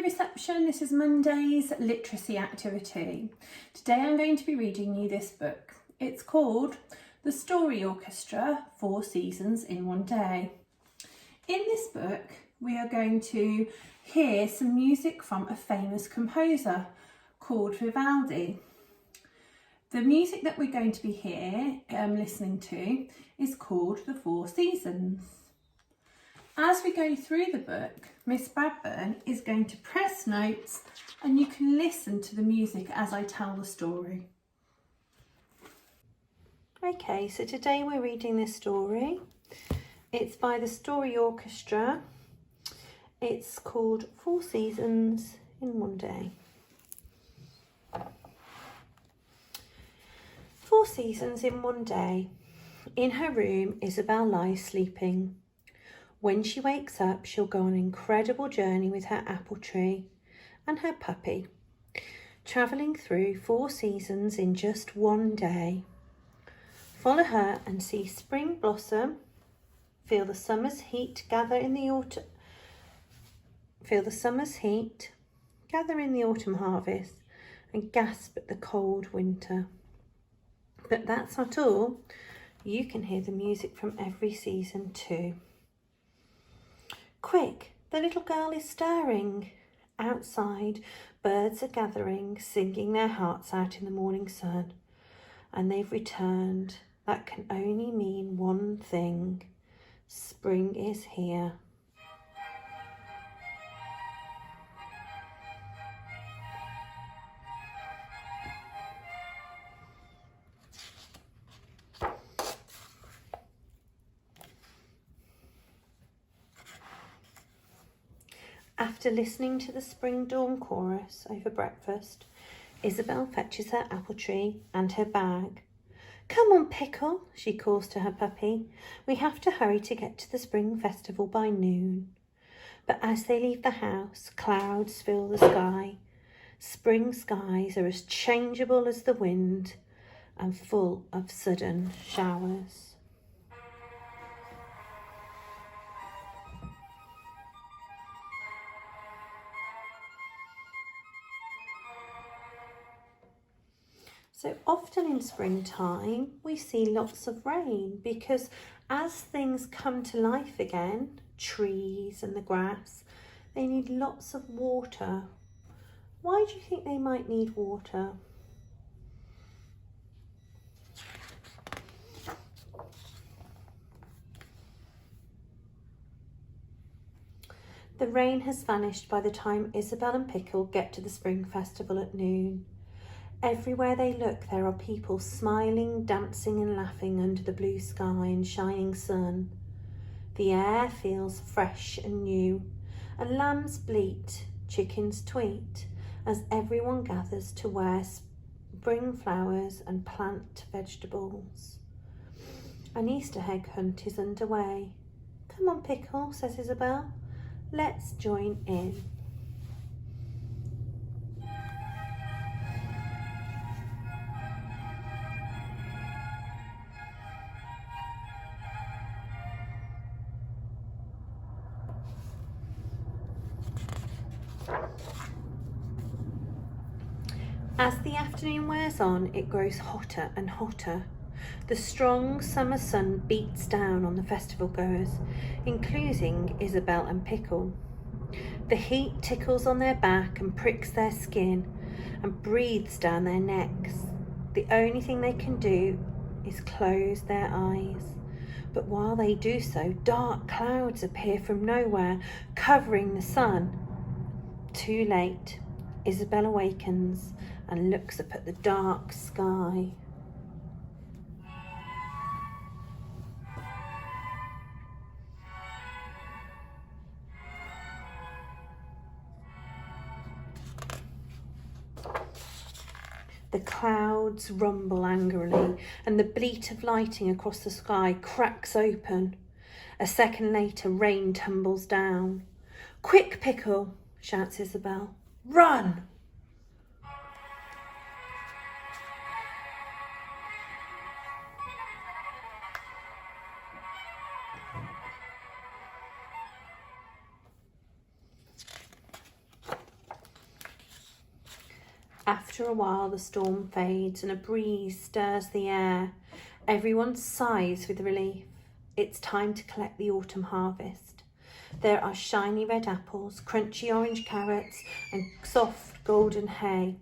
Reception, this is Monday's literacy activity. Today I'm going to be reading you this book. It's called The Story Orchestra, 4 Seasons in One Day. In this book we are going to hear some music from a famous composer called Vivaldi. The music that we're going to be listening to is called The 4 Seasons. As we go through the book, Miss Bradburn is going to press notes and you can listen to the music as I tell the story. Okay, so today we're reading this story. It's by the Story Orchestra. It's called 4 Seasons in One Day. 4 seasons in one day. In her room, Isabel lies sleeping. When she wakes up, she'll go on an incredible journey with her apple tree and her puppy, travelling through 4 seasons in just one day. Follow her and see spring blossom, feel the summer's heat gather in the autumn harvest and gasp at the cold winter. But that's not all. You can hear the music from every season too. Quick, the little girl is stirring. Outside, birds are gathering, singing their hearts out in the morning sun. And they've returned. That can only mean one thing. Spring is here. After listening to the Spring Dawn chorus over breakfast, Isabel fetches her apple tree and her bag. Come on, Pickle, she calls to her puppy. We have to hurry to get to the Spring Festival by noon. But as they leave the house, clouds fill the sky. Spring skies are as changeable as the wind and full of sudden showers. So often in springtime, we see lots of rain because as things come to life again, trees and the grass, they need lots of water. Why do you think they might need water? The rain has vanished by the time Isabel and Pickle get to the Spring Festival at noon. Everywhere they look, there are people smiling, dancing and laughing under the blue sky and shining sun. The air feels fresh and new, and lambs bleat, chickens tweet, as everyone gathers to wear spring flowers and plant vegetables. An Easter egg hunt is underway. Come on, Pickle, says Isabel. Let's join in. As the afternoon wears on, it grows hotter and hotter. The strong summer sun beats down on the festival goers, including Isabel and Pickle. The heat tickles on their back and pricks their skin and breathes down their necks. The only thing they can do is close their eyes. But while they do so, dark clouds appear from nowhere, covering the sun. Too late, Isabel awakens and looks up at the dark sky. The clouds rumble angrily and the bleat of lighting across the sky cracks open. A second later, rain tumbles down. Quick, Pickle, shouts Isabel. Run! After a while, the storm fades and a breeze stirs the air. Everyone sighs with relief. It's time to collect the autumn harvest. There are shiny red apples, crunchy orange carrots, and soft golden hay.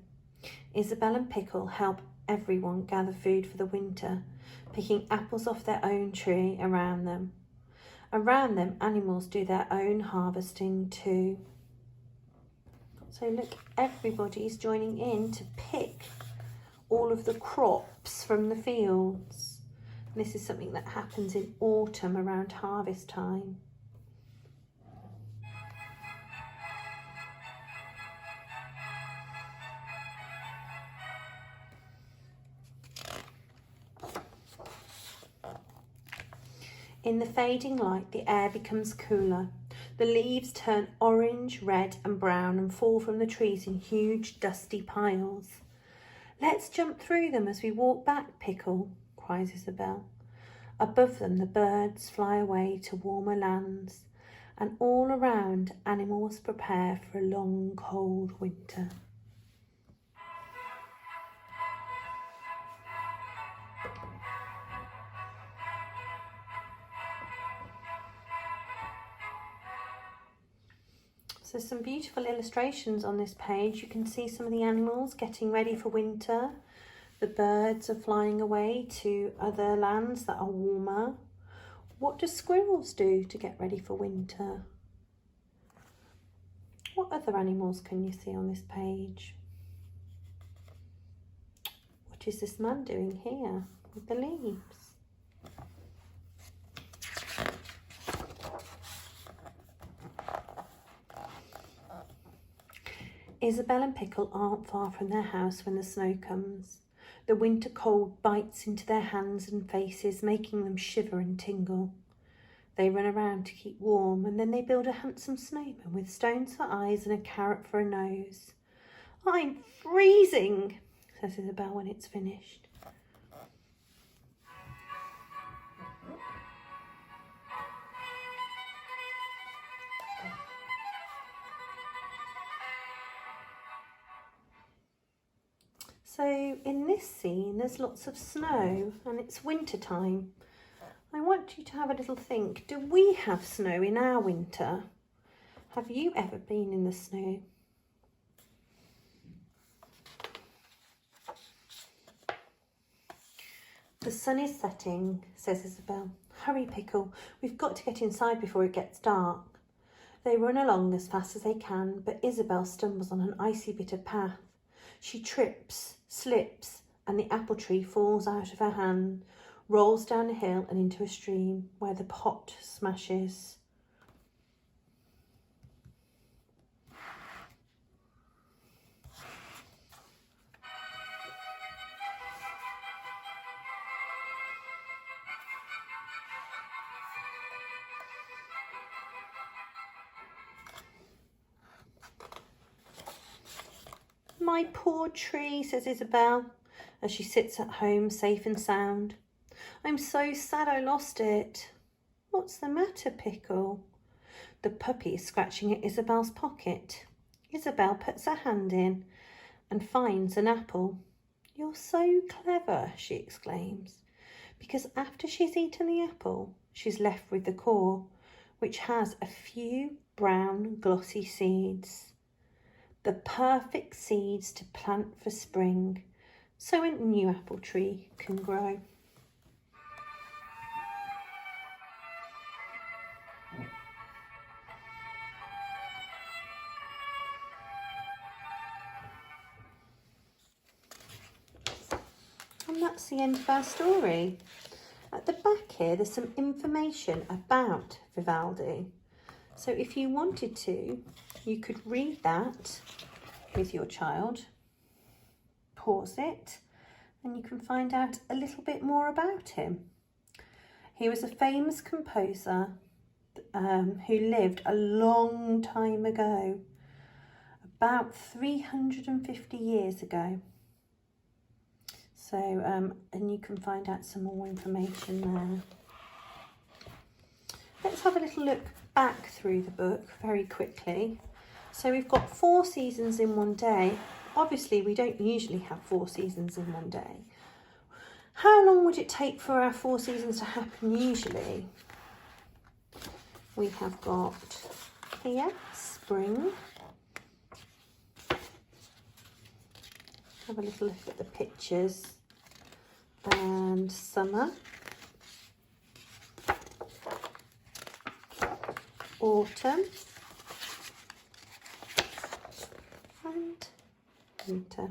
Isabel and Pickle help everyone gather food for the winter, picking apples off their own tree around them. Around them, animals do their own harvesting too. So look, everybody's joining in to pick all of the crops from the fields. This is something that happens in autumn around harvest time. In the fading light, the air becomes cooler. The leaves turn orange, red and brown and fall from the trees in huge dusty piles. "Let's jump through them as we walk back, Pickle," cries Isabel. Above them the birds fly away to warmer lands, and all around animals prepare for a long cold winter. So some beautiful illustrations on this page. You can see some of the animals getting ready for winter. The birds are flying away to other lands that are warmer. What do squirrels do to get ready for winter? What other animals can you see on this page? What is this man doing here with the leaves? Isabel and Pickle aren't far from their house when the snow comes. The winter cold bites into their hands and faces, making them shiver and tingle. They run around to keep warm, and then they build a handsome snowman with stones for eyes and a carrot for a nose. "I'm freezing," says Isabel when it's finished. So in this scene, there's lots of snow and it's winter time. I want you to have a little think. Do we have snow in our winter? Have you ever been in the snow? "The sun is setting," says Isabel. "Hurry, Pickle, we've got to get inside before it gets dark." They run along as fast as they can, but Isabel stumbles on an icy bit of path. She trips, slips, and the apple tree falls out of her hand, rolls down a hill and into a stream where the pot smashes. "My poor tree," says Isabel, as she sits at home safe and sound. "I'm so sad I lost it." "What's the matter, Pickle?" The puppy is scratching at Isabel's pocket. Isabel puts her hand in and finds an apple. "You're so clever," she exclaims, because after she's eaten the apple, she's left with the core, which has a few brown glossy seeds. The perfect seeds to plant for spring, so a new apple tree can grow. And that's the end of our story. At the back here, there's some information about Vivaldi. So if you wanted to, you could read that with your child, pause it, and you can find out a little bit more about him. He was a famous composer who lived a long time ago, about 350 years ago. So, and you can find out some more information there. Let's have a little look back through the book very quickly. So we've got 4 seasons in one day, obviously we don't usually have 4 seasons in one day. How long would it take for our 4 seasons to happen usually? We have got here spring. Have a little look at the pictures. And summer. Autumn. And winter.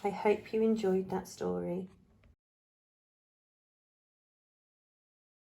I hope you enjoyed that story.